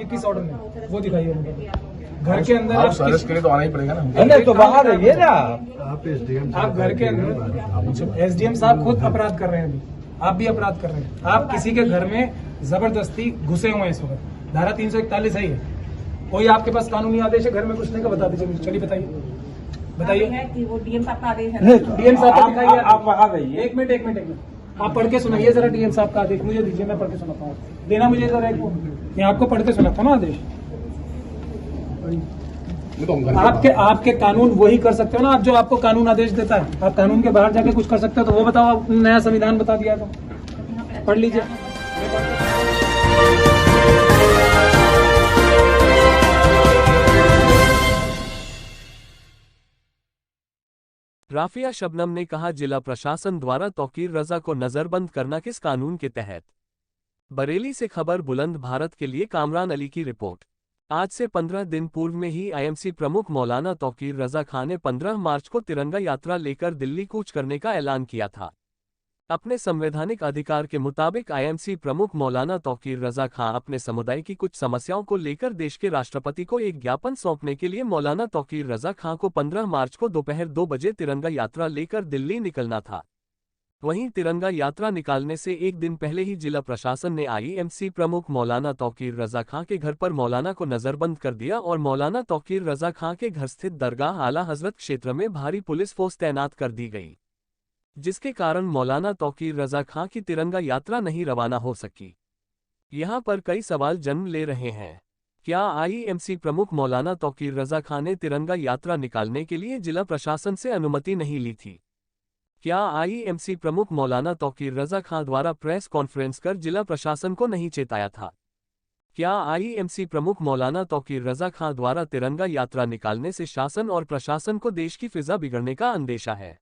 किस ऑर्डर में, वो दिखाइए मुझे। घर के अंदर आप सर्विस के लिए तो आना ही पड़ेगा ना। नहीं तो बाहर रहिए ना आप घर के अंदर एसडीएम साहब खुद अपराध कर रहे हैं, अभी आप भी अपराध कर रहे हैं। आप किसी के घर में जबरदस्ती घुसे हुए हैं इस वक्त। धारा 341 है ये। कोई आपके पास कानूनी आदेश है घर में घुसने का? बता दीजिए मुझे, चलिए बताइए बताइए। वो डीएम साहब का आदेश है। डीएम साहब का दिखाइए। आप वहाँ रहिए। एक मिनट आप पढ़ के सुनाइए जरा। डीएम साहब का आदेश मुझे दीजिए, मैं पढ़ के सुनाता हूँ। देना मुझे जरा एक, मैं आपको पढ़ के सुनाता हूँ ना आदेश। आपके कानून वही कर सकते हो ना आप जो आपको कानून आदेश देता है। आप कानून के बाहर जाके कुछ कर सकते हो तो वो बताओ। आप नया संविधान बता दिया तो पढ़ लीजिए। राफिया शबनम ने कहा, जिला प्रशासन द्वारा तौकीर रजा को नजरबंद करना किस कानून के तहत? बरेली से खबर बुलंद भारत के लिए कामरान अली की रिपोर्ट। आज से 15 दिन पूर्व में ही आईएमसी प्रमुख मौलाना तौकीर रजा खान ने 15 मार्च को तिरंगा यात्रा लेकर दिल्ली कूच करने का ऐलान किया था। अपने संवैधानिक अधिकार के मुताबिक आईएमसी प्रमुख मौलाना तौकीर रजा खान अपने समुदाय की कुछ समस्याओं को लेकर देश के राष्ट्रपति को एक ज्ञापन सौंपने के लिए मौलाना तौकीर रजा खान को 15 मार्च को दोपहर 2 बजे तिरंगा यात्रा लेकर दिल्ली निकलना था। वहीं तिरंगा यात्रा निकालने से एक दिन पहले ही जिला प्रशासन ने आईएमसी प्रमुख मौलाना तौकीर रजा खान के घर पर मौलाना को नजरबंद कर दिया और मौलाना तौकीर रजा खान के घर स्थित दरगाह आला हजरत क्षेत्र में भारी पुलिस फोर्स तैनात कर दी गई, जिसके कारण मौलाना तौकीर रजा खां की तिरंगा यात्रा नहीं रवाना हो सकी। यहां पर कई सवाल जन्म ले रहे हैं। क्या आईएमसी प्रमुख मौलाना तौकीर रजा खां ने तिरंगा यात्रा निकालने के लिए जिला प्रशासन से अनुमति नहीं ली थी? क्या आईएमसी प्रमुख मौलाना तौकीर रजा खां द्वारा प्रेस कॉन्फ्रेंस कर जिला प्रशासन को नहीं चेताया था? क्या आईएमसी प्रमुख मौलाना तौकीर रजा खां द्वारा तिरंगा यात्रा निकालने से शासन और प्रशासन को देश की फिजा बिगड़ने का अंदेशा है?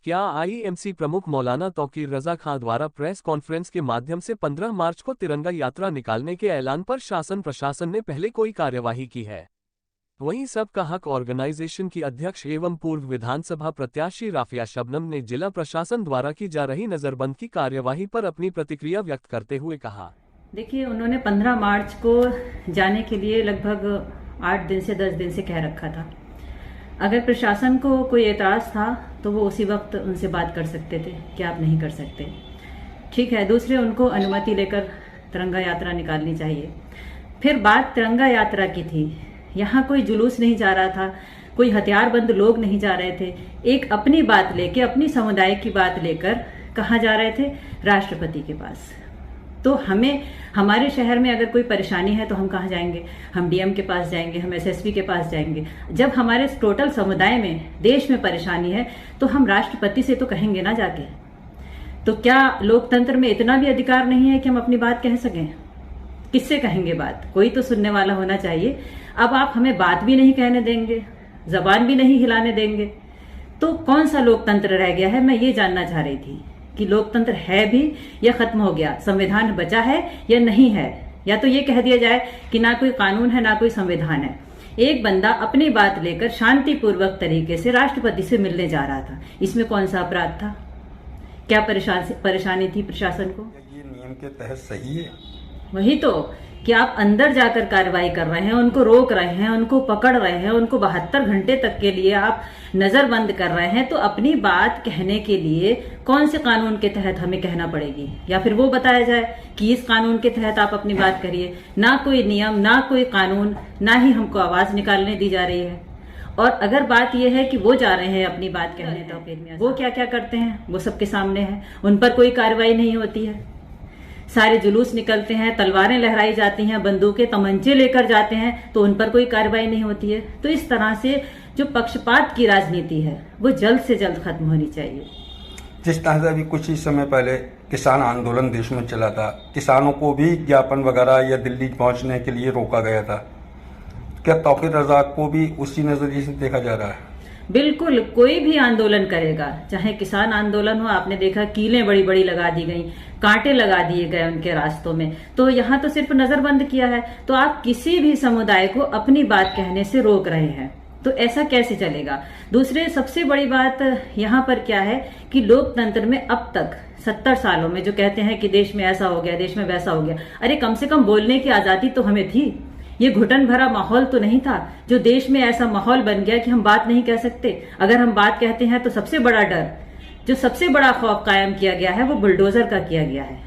क्या आईएमसी प्रमुख मौलाना तौकीर रजा खां द्वारा प्रेस कॉन्फ्रेंस के माध्यम से 15 मार्च को तिरंगा यात्रा निकालने के ऐलान पर शासन प्रशासन ने पहले कोई कार्यवाही की है? वहीं सबका हक ऑर्गेनाइजेशन की अध्यक्ष एवं पूर्व विधानसभा प्रत्याशी राफिया शबनम ने जिला प्रशासन द्वारा की जा रही नजरबंद की कार्यवाही पर अपनी प्रतिक्रिया व्यक्त करते हुए कहा, देखिए, उन्होंने 15 मार्च को जाने के लिए लगभग 8 दिन से 10 दिन से कह रखा था। अगर प्रशासन को कोई एतराज था तो वो उसी वक्त उनसे बात कर सकते थे कि आप नहीं कर सकते। ठीक है, दूसरे उनको अनुमति लेकर तिरंगा यात्रा निकालनी चाहिए। फिर बात तिरंगा यात्रा की थी। यहाँ कोई जुलूस नहीं जा रहा था, कोई हथियारबंद लोग नहीं जा रहे थे। एक अपनी बात लेके, अपनी समुदाय की बात लेकर कहाँ जा रहे थे? राष्ट्रपति के पास। तो हमें, हमारे शहर में अगर कोई परेशानी है तो हम कहाँ जाएंगे? हम डीएम के पास जाएंगे, हम एसएसपी के पास जाएंगे। जब हमारे टोटल समुदाय में, देश में परेशानी है तो हम राष्ट्रपति से तो कहेंगे ना जाके। तो क्या लोकतंत्र में इतना भी अधिकार नहीं है कि हम अपनी बात कह सकें? किससे कहेंगे बात? कोई तो सुनने वाला होना चाहिए। अब आप हमें बात भी नहीं कहने देंगे, जबान भी नहीं हिलाने देंगे, तो कौन सा लोकतंत्र रह गया है? मैं ये जानना चाह रही थी कि लोकतंत्र है भी या खत्म हो गया? संविधान बचा है या नहीं है? या तो ये कह दिया जाए कि ना कोई कानून है ना कोई संविधान है। एक बंदा अपनी बात लेकर शांतिपूर्वक तरीके से राष्ट्रपति से मिलने जा रहा था, इसमें कौन सा अपराध था? क्या परेशानी थी प्रशासन को? ये नियम के तहत सही है? वही तो कि आप अंदर जाकर कार्रवाई कर रहे हैं, उनको रोक रहे हैं, उनको पकड़ रहे हैं, उनको 72 घंटे तक के लिए आप नजरबंद कर रहे हैं। तो अपनी बात कहने के लिए कौन से कानून के तहत हमें कहना पड़ेगी? या फिर वो बताया जाए कि इस कानून के तहत आप अपनी बात करिए। ना कोई नियम, ना कोई कानून, ना ही हमको आवाज निकालने दी जा रही है। और अगर बात यह है कि वो जा रहे हैं अपनी बात कहने, तो फिर वो क्या क्या करते हैं वो सबके सामने है। उन पर कोई कार्रवाई नहीं होती है। सारे जुलूस निकलते हैं, तलवारें लहराई जाती हैं, बंदूकें तमंचे लेकर जाते हैं, तो उन पर कोई कार्रवाई नहीं होती है। तो इस तरह से जो पक्षपात की राजनीति है वो जल्द से जल्द खत्म होनी चाहिए। जिस तरह से अभी कुछ ही समय पहले किसान आंदोलन देश में चला था, किसानों को भी ज्ञापन वगैरह या दिल्ली पहुंचने के लिए रोका गया था, क्या तौकीर रजा को भी उसी नजरिए से देखा जा रहा है? बिल्कुल, कोई भी आंदोलन करेगा, चाहे किसान आंदोलन हो, आपने देखा कीलें बड़ी बड़ी लगा दी गई, कांटे लगा दिए गए उनके रास्तों में। तो यहाँ तो सिर्फ नजरबंद किया है। तो आप किसी भी समुदाय को अपनी बात कहने से रोक रहे हैं, तो ऐसा कैसे चलेगा? दूसरे सबसे बड़ी बात यहाँ पर क्या है कि लोकतंत्र में अब तक 70 सालों में जो कहते हैं कि देश में ऐसा हो गया, देश में वैसा हो गया, अरे कम से कम बोलने की आजादी तो हमें थी। ये घुटन भरा माहौल तो नहीं था जो देश में ऐसा माहौल बन गया कि हम बात नहीं कह सकते। अगर हम बात कहते हैं तो सबसे बड़ा डर, जो सबसे बड़ा खौफ कायम किया गया है वो बुलडोजर का किया गया है।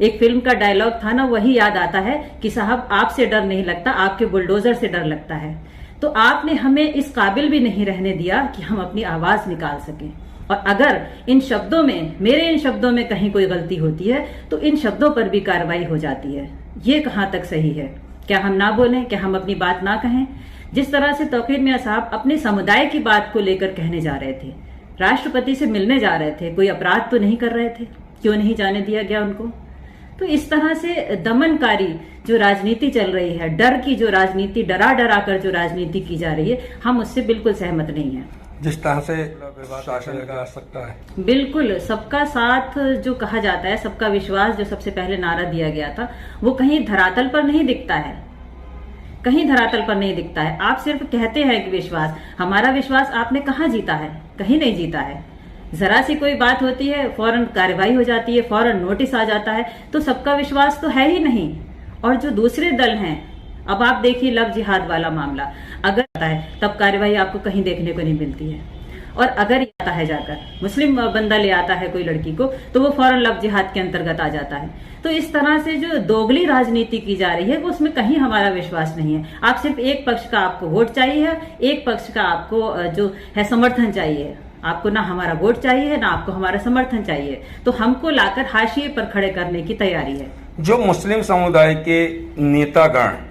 एक फिल्म का डायलॉग था ना, वही याद आता है कि साहब आपसे डर नहीं लगता, आपके बुलडोजर से डर लगता है। तो आपने हमें इस काबिल भी नहीं रहने दिया कि हम अपनी आवाज निकाल सकें। और अगर इन शब्दों में, मेरे इन शब्दों में कहीं कोई गलती होती है तो इन शब्दों पर भी कार्रवाई हो जाती है। ये कहां तक सही है? क्या हम ना बोलें? क्या हम अपनी बात ना कहें? जिस तरह से तौकीर मियां साहब अपने समुदाय की बात को लेकर कहने जा रहे थे, राष्ट्रपति से मिलने जा रहे थे, कोई अपराध तो नहीं कर रहे थे, क्यों नहीं जाने दिया गया उनको? तो इस तरह से दमनकारी जो राजनीति चल रही है, डर की जो राजनीति, डरा डरा कर जो राजनीति की जा रही है, हम उससे बिल्कुल सहमत नहीं है। जिस तरह से शासन लगा सकता है, बिल्कुल सबका साथ जो कहा जाता है, सबका विश्वास जो सबसे पहले नारा दिया गया था, वो कहीं धरातल पर नहीं दिखता है, कहीं धरातल पर नहीं दिखता है। आप सिर्फ कहते हैं कि विश्वास, हमारा विश्वास आपने कहाँ जीता है? कहीं नहीं जीता है। जरा सी कोई बात होती है, फौरन कार्रवाई हो जाती है, फौरन नोटिस आ जाता है, तो सबका विश्वास तो है ही नहीं। और जो दूसरे दल हैं, अब आप देखिए लव जिहाद वाला मामला, अगर आता है तब कार्रवाई आपको कहीं देखने को नहीं मिलती है। और अगर आता है जाकर मुस्लिम बंदा ले आता है कोई लड़की को, तो वो फौरन लव जिहाद के अंतर्गत आ जाता है। तो इस तरह से जो दोगली राजनीति की जा रही है, वो उसमें कहीं हमारा विश्वास नहीं है। आप सिर्फ एक पक्ष का आपको वोट चाहिए, एक पक्ष का आपको जो है समर्थन चाहिए। आपको ना हमारा वोट चाहिए, ना आपको हमारा समर्थन चाहिए। तो हमको लाकर हाशिए पर खड़े करने की तैयारी है। जो मुस्लिम समुदाय के नेतागण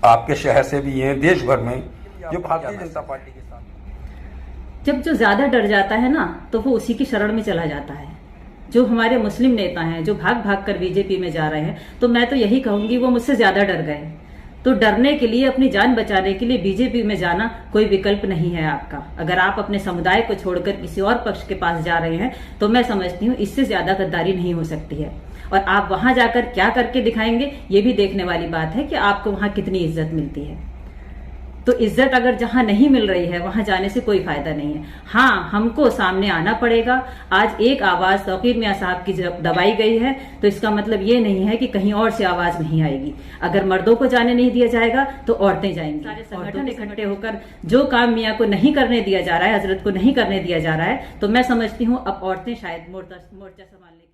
आपके शहर से भी हैं, देश भर में, जो भारतीय जनता पार्टी के साथ, जब जो ज्यादा डर जाता है ना, तो वो उसी की शरण में चला जाता है। जो हमारे मुस्लिम नेता हैं, जो भाग भाग कर बीजेपी में जा रहे हैं, तो मैं तो यही कहूंगी वो मुझसे ज्यादा डर गए। तो डरने के लिए, अपनी जान बचाने के लिए बीजेपी में जाना कोई विकल्प नहीं है आपका। अगर आप अपने समुदाय को छोड़कर किसी और पक्ष के पास जा रहे हैं, तो मैं समझती हूँ इससे ज्यादा गद्दारी नहीं हो सकती है। और आप वहां जाकर क्या करके दिखाएंगे, ये भी देखने वाली बात है कि आपको वहां कितनी इज्जत मिलती है। तो इज्जत अगर जहां नहीं मिल रही है, वहां जाने से कोई फायदा नहीं है। हाँ, हमको सामने आना पड़ेगा। आज एक आवाज तौकीर मियां साहब की जब दबाई गई है, तो इसका मतलब ये नहीं है कि कहीं और से आवाज नहीं आएगी। अगर मर्दों को जाने नहीं दिया जाएगा, तो औरतें जाएंगी। सारे संगठन इकट्ठे होकर जो काम मियां को नहीं करने दिया जा रहा है, हजरत को नहीं करने दिया जा रहा है, तो मैं समझती हूँ अब औरतें शायद मोर्चा संभालने